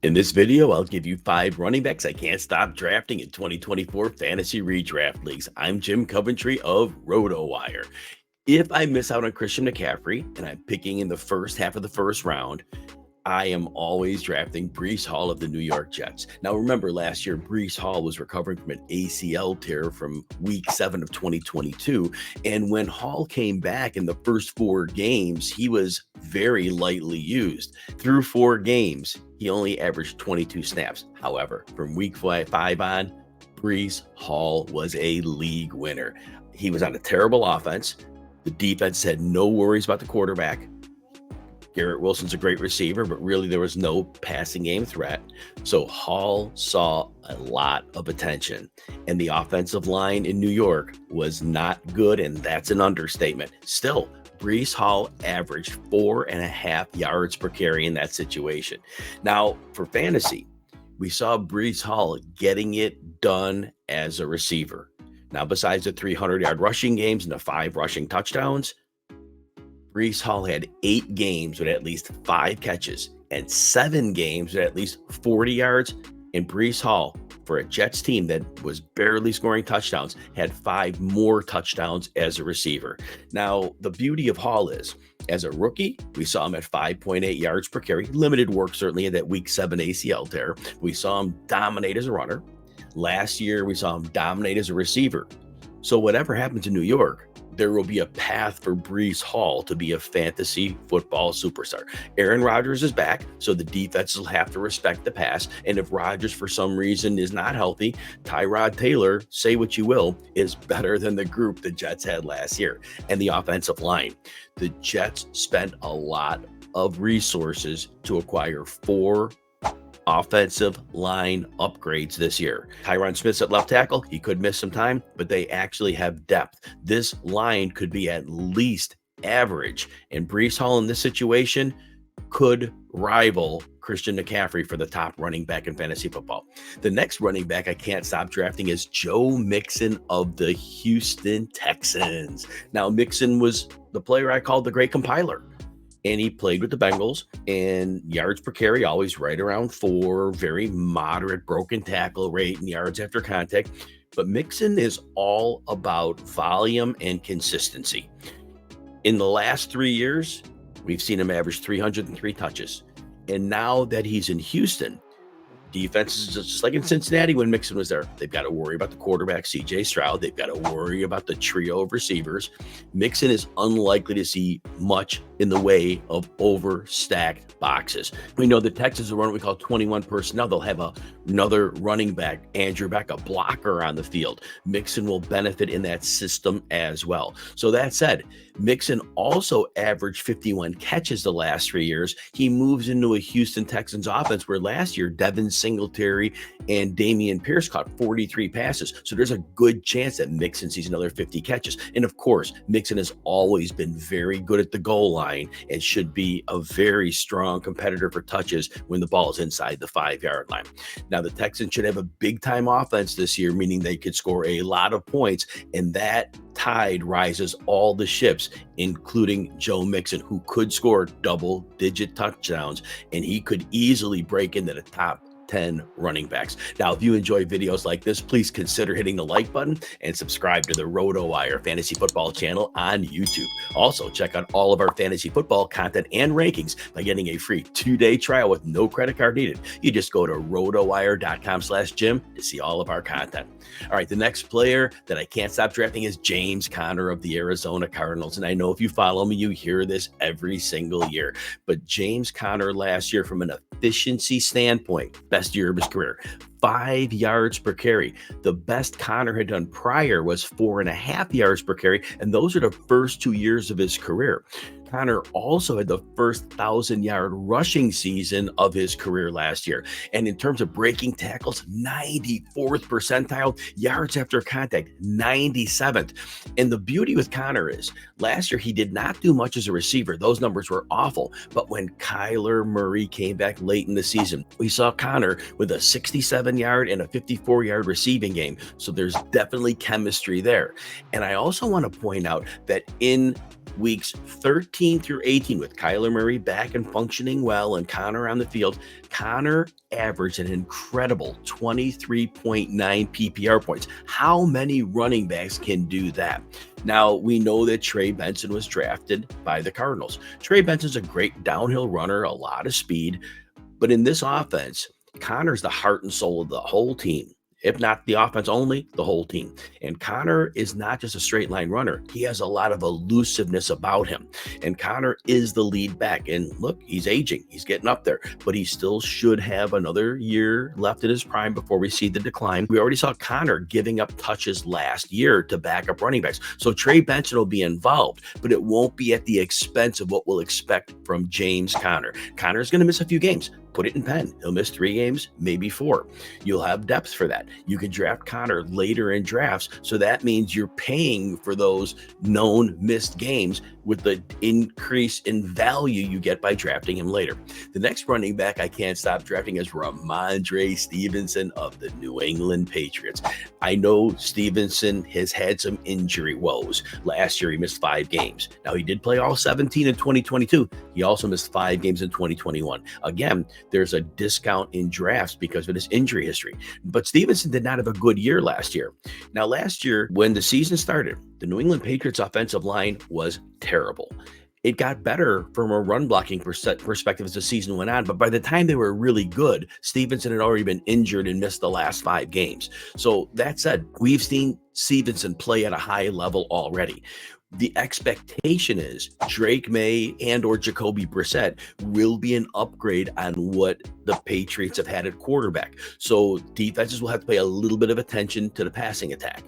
In this video, I'll give you 5 running backs I can't stop drafting in 2024 fantasy redraft leagues. I'm Jim Coventry of RotoWire. If I miss out on Christian McCaffrey and I'm picking in the first half of the first round, I am always drafting Breece Hall of the New York Jets. Now, remember last year, Breece Hall was recovering from an ACL tear from week 7 of 2022. And when Hall came back in the first 4 games, he was very lightly used. Through 4 games, he only averaged 22 snaps. However, from week 5 on, Breece Hall was a league winner. He was on a terrible offense. The defense had no worries about the quarterback. Garrett Wilson's a great receiver, but really there was no passing game threat. So Hall saw a lot of attention, and the offensive line in New York was not good, and that's an understatement. Still, Breece Hall averaged 4.5 yards per carry in that situation. Now, for fantasy, we saw Breece Hall getting it done as a receiver. Now, besides the 300-yard rushing games and the 5 rushing touchdowns, Breece Hall had 8 games with at least 5 catches and 7 games with at least 40 yards. And Breece Hall, for a Jets team that was barely scoring touchdowns, had 5 more touchdowns as a receiver. Now, the beauty of Hall is, as a rookie, we saw him at 5.8 yards per carry. Limited work, certainly, in that week 7 ACL tear. We saw him dominate as a runner. Last year, we saw him dominate as a receiver. So whatever happens in New York, there will be a path for Breece Hall to be a fantasy football superstar. Aaron Rodgers is back, so the defenses will have to respect the pass. And if Rodgers, for some reason, is not healthy, Tyrod Taylor, say what you will, is better than the group the Jets had last year. And the offensive line. The Jets spent a lot of resources to acquire 4 offensive line upgrades this year. Tyron Smith's at left tackle. He could miss some time, but they actually have depth. This line could be at least average, and Breece Hall in this situation could rival Christian McCaffrey for the top running back in fantasy football. The next running back I can't stop drafting is Joe Mixon of the Houston Texans. Now, Mixon was the player I called the great compiler. And he played with the Bengals, and yards per carry always right around 4, very moderate broken tackle rate and yards after contact. But Mixon is all about volume and consistency. In the last 3 years, we've seen him average 303 touches. And now that he's in Houston, defenses, just like in Cincinnati when Mixon was there, they've got to worry about the quarterback, C.J. Stroud. They've got to worry about the trio of receivers. Mixon is unlikely to see much in the way of overstacked boxes. We know the Texans will run what we call 21 personnel. They'll have another running back, Andrew Beck, a blocker on the field. Mixon will benefit in that system as well. So that said, Mixon also averaged 51 catches the last 3 years. He moves into a Houston Texans offense where last year Devin Singletary and Dameon Pierce caught 43 passes. So there's a good chance that Mixon sees another 50 catches. And of course, Mixon has always been very good at the goal line and should be a very strong competitor for touches when the ball is inside the 5-yard line. Now, the Texans should have a big-time offense this year, meaning they could score a lot of points, and that tide rises all the ships, including Joe Mixon, who could score double-digit touchdowns, and he could easily break into the top 10 running backs. Now, if you enjoy videos like this, please consider hitting the like button and subscribe to the RotoWire Fantasy Football channel on YouTube. Also, check out all of our fantasy football content and rankings by getting a free 2-day trial with no credit card needed. You just go to rotowire.com/Jim to see all of our content. All right, the next player that I can't stop drafting is James Conner of the Arizona Cardinals. And I know if you follow me, you hear this every single year. But James Conner last year, from an efficiency standpoint, best year of his career, 5 yards per carry. The best Conner had done prior was 4.5 yards per carry, and those are the first 2 years of his career. Conner also had the first 1,000-yard rushing season of his career last year. And in terms of breaking tackles, 94th percentile, yards after contact, 97th. And the beauty with Conner is, last year he did not do much as a receiver. Those numbers were awful. But when Kyler Murray came back late in the season, we saw Conner with a 67-yard and a 54-yard receiving game. So there's definitely chemistry there. And I also want to point out that in Weeks 13 through 18, with Kyler Murray back and functioning well and Connor on the field, Connor averaged an incredible 23.9 PPR points. How many running backs can do that? Now, we know that Trey Benson was drafted by the Cardinals. Trey Benson's a great downhill runner, a lot of speed, but in this offense, Connor's the heart and soul of the whole team. If not the offense only, the whole team. And Connor is not just a straight line runner. He has a lot of elusiveness about him. And Connor is the lead back. And look, he's aging. He's getting up there. But he still should have another year left in his prime before we see the decline. We already saw Connor giving up touches last year to back up running backs. So Trey Benson will be involved, but it won't be at the expense of what we'll expect from James Conner. Connor's going to miss a few games. Put it in pen. He'll miss 3 games, maybe 4. You'll have depth for that. You can draft Connor later in drafts. So that means you're paying for those known missed games with the increase in value you get by drafting him later. The next running back I can't stop drafting is Rhamondre Stevenson of the New England Patriots. I know Stevenson has had some injury woes. Last year, he missed 5 games. Now, he did play all 17 in 2022. He also missed 5 games in 2021. Again, there's a discount in drafts because of his injury history. But Stevenson did not have a good year last year. Now, last year, when the season started, the New England Patriots offensive line was terrible. It got better from a run blocking perspective as the season went on, but by the time they were really good, Stevenson had already been injured and missed the last 5 games. So that said, we've seen Stevenson play at a high level already. The expectation is Drake May and or Jacoby Brissett will be an upgrade on what the Patriots have had at quarterback. So defenses will have to pay a little bit of attention to the passing attack.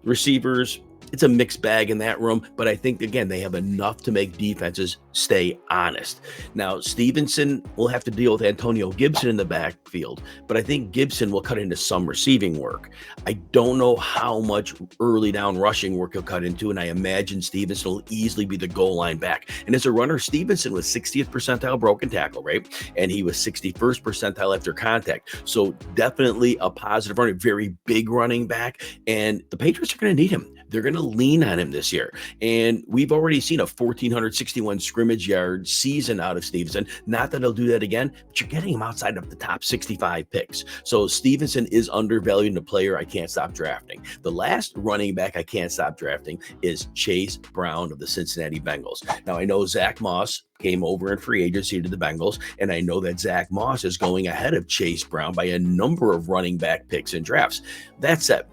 Receivers, it's a mixed bag in that room, but I think, again, they have enough to make defenses stay honest. Now, Stevenson will have to deal with Antonio Gibson in the backfield, but I think Gibson will cut into some receiving work. I don't know how much early down rushing work he'll cut into, and I imagine Stevenson will easily be the goal line back. And as a runner, Stevenson was 60th percentile broken tackle, right? And he was 61st percentile after contact. So definitely a positive running, very big running back, and the Patriots are going to need him. They're going to lean on him this year. And we've already seen a 1,461 scrimmage yard season out of Stevenson. Not that he'll do that again, but you're getting him outside of the top 65 picks. So Stevenson is undervalued in a player I can't stop drafting. The last running back I can't stop drafting is Chase Brown of the Cincinnati Bengals. Now, I know Zach Moss came over in free agency to the Bengals, and I know that Zach Moss is going ahead of Chase Brown by a number of running back picks in drafts. That said,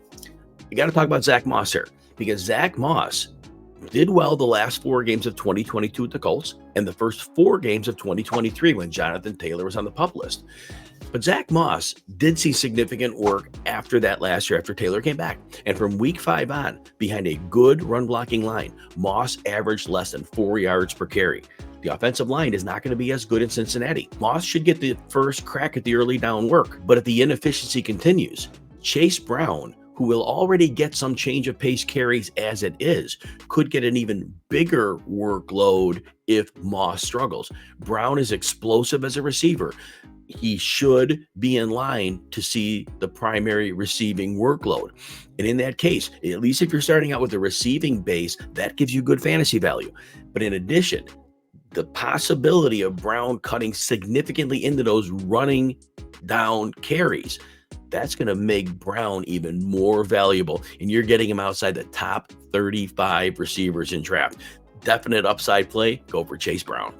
you got to talk about Zach Moss here, because Zach Moss did well the last 4 games of 2022 with the Colts and the first 4 games of 2023 when Jonathan Taylor was on the PUP list. But Zach Moss did see significant work after that last year, after Taylor came back. And from week 5 on, behind a good run blocking line, Moss averaged less than 4 yards per carry. The offensive line is not going to be as good in Cincinnati. Moss should get the first crack at the early down work, but if the inefficiency continues, Chase Brown, who will already get some change of pace carries as it is, could get an even bigger workload if Moss struggles. Brown is explosive as a receiver. He should be in line to see the primary receiving workload. And in that case, at least if you're starting out with a receiving base, that gives you good fantasy value. But in addition, the possibility of Brown cutting significantly into those running down carries, that's going to make Brown even more valuable. And you're getting him outside the top 35 receivers in draft. Definite upside play. Go for Chase Brown.